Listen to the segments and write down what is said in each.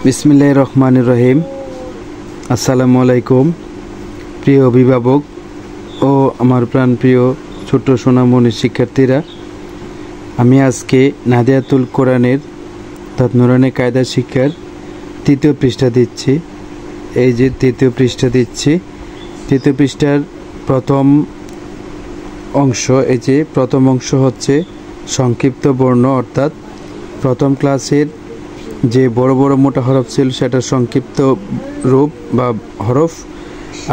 বিসমিল্লাহির রহমানির রহিম। আসসালামু আলাইকুম প্রিয় অভিভাবক ও আমার প্রাণপ্রিয় ছোট্ট সোনামণি শিক্ষার্থীরা, আমি আজকে নাদিয়াতুল কোরআনের নুরানি কায়দা শিক্ষার তৃতীয় পৃষ্ঠা দিচ্ছি। এই যে তৃতীয় পৃষ্ঠা দিচ্ছি, তৃতীয় পৃষ্ঠার প্রথম অংশ। এই যে প্রথম অংশ হচ্ছে সংক্ষিপ্ত বর্ণ, অর্থাৎ প্রথম ক্লাসের যে বড় বড় মোটা হরফ ছিল সেটা সংক্ষিপ্ত রূপ বা হরফ।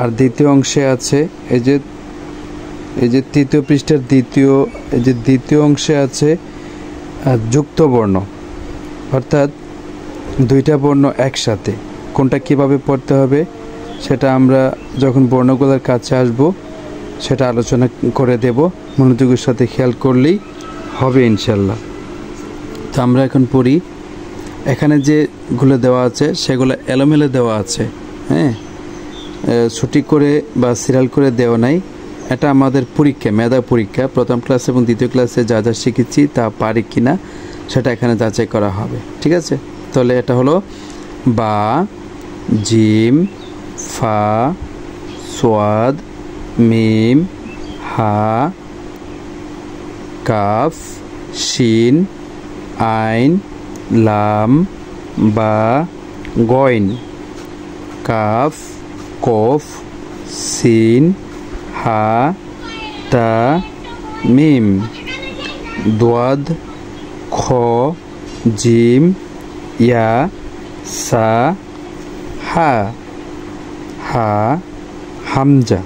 আর দ্বিতীয় অংশে আছে এই যে তৃতীয় পৃষ্ঠার দ্বিতীয় অংশে আছে যুক্ত বর্ণ, অর্থাৎ দুইটা বর্ণ একসাথে। কোনটা কিভাবে পড়তে হবে সেটা আমরা যখন বর্ণগুলোর কাছে আসব সেটা আলোচনা করে দেব। মনোযোগের সাথে খেয়াল করলেই হবে ইনশাল্লাহ। তো আমরা এখন পড়ি। এখানে যেগুলো দেওয়া আছে সেগুলো এলোমেলো দেওয়া আছে, হ্যাঁ, সঠিক করে বা সিরিয়াল করে দেওয়া নাই। এটা আমাদের পরীক্ষা, মেধা পরীক্ষা। প্রথম ক্লাস এবং দ্বিতীয় ক্লাসে যা যা শিখেছি তা পারি কিনা সেটা এখানে যাচাই করা হবে, ঠিক আছে? তাহলে এটা হলো বা, জিম, ফা, সোয়াদ, মিম, হা, কাফ, শিন, আইন, লাম, বা, গইন, কাফ, কফ, সিন, হা, তা, মিম, দোয়াদ, খ, জিম, ইয়া, সা, হা, হামজা।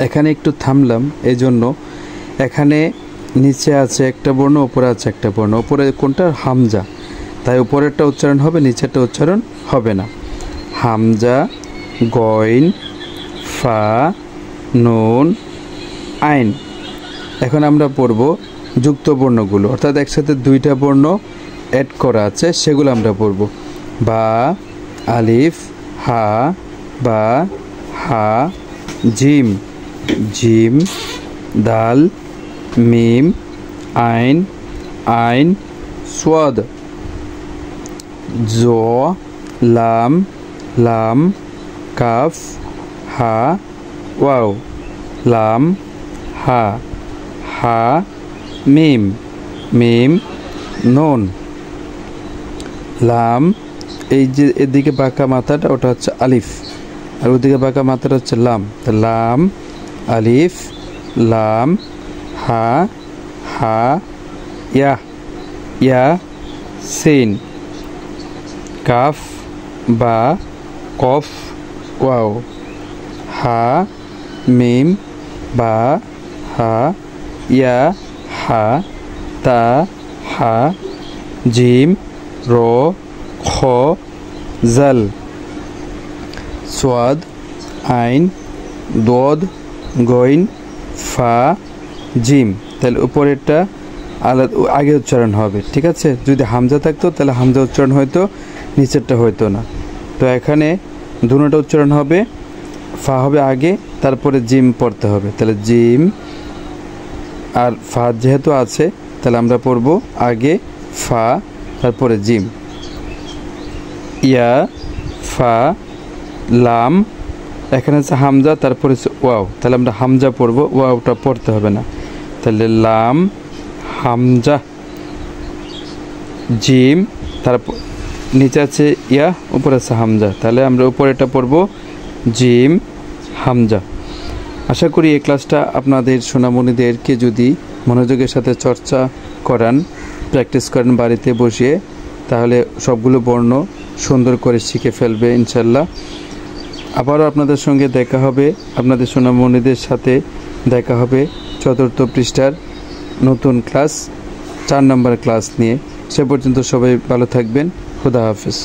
এখানে একটু থামলাম এই জন্য, এখানে নিচে আছে একটা বর্ণ, উপরে আছে একটা বর্ণ। উপরে কোনটা? হামজা, তাই উপরেরটা উচ্চারণ হবে, নিচেরটা উচ্চারণ হবে না। হামজা, গইন, ফা, নুন, আইন। এখন আমরা পড়ব যুক্ত বর্ণগুলো, অর্থাৎ একসাথে দুইটা বর্ণ অ্যাড করা আছে সেগুলো আমরা পড়ব। বা, আলিফ, হা, বা, হা, জিম, জিম, দাল, মিম, আইন, আইন, সোয়াদ, জ, লাম, লাম, কাফ, হা, ওয়াও, লাম, হা, মিম, মিম, নুন, লাম। এই যে এদিকে বাঁকা মাথাটা ওটা হচ্ছে আলিফ, আর ওদিকে বাঁকা মাথাটা হচ্ছে লাম। তো লাম, আলিফ, লাম, হা, ইয়া, সিন, কাফ, বা, কফ, ওয়াও, হা, মিম, বা, হা, ইয়া, হা, তা, হা, জিম, র, খ, জাল, সোয়াদ, আইন, দোদ, গইন, ফা, জিম। তাহলে উপরেরটা আলাদা আগে উচ্চারণ হবে, ঠিক আছে? যদি হামজা থাকতো তাহলে হামজা উচ্চারণ হয়তো, নিচেরটা হয়তো না। তো এখানে দুটোটা উচ্চারণ হবে, ফা হবে আগে, তারপরে জিম পড়তে হবে। তাহলে জিম আর ফা যেহেতু আছে তাহলে আমরা পড়ব আগে ফা, তারপরে জিম। ইয়া, ফা, লাম, এখানে আছে হামজা, তারপরে ওয়াও, তাহলে আমরা হামজা পড়ব, ওয়াওটা পড়তে হবে না। তাহলে লাম, হামজা, জিম, তারপর নিচে আছে ইয়া, উপরে আছে হামজা, তাহলে আমরা উপরেটা পড়ব জিম, হামজা। আশা করি এই ক্লাসটা আপনাদের সোনামণিদেরকে যদি মনোযোগের সাথে চর্চা করান, প্র্যাকটিস করেন বাড়িতে বসিয়ে, তাহলে সবগুলো বর্ণ সুন্দর করে শিখে ফেলবে ইনশাল্লাহ। আবারও আপনাদের সঙ্গে দেখা হবে, আপনাদের সোনামণিদের সাথে দেখা হবে চতুর্থ পৃষ্ঠার নতুন ক্লাস, 4 নম্বর ক্লাস নিয়ে। সে পর্যন্ত সবাই ভালো থাকবেন। খুদা হাফেজ।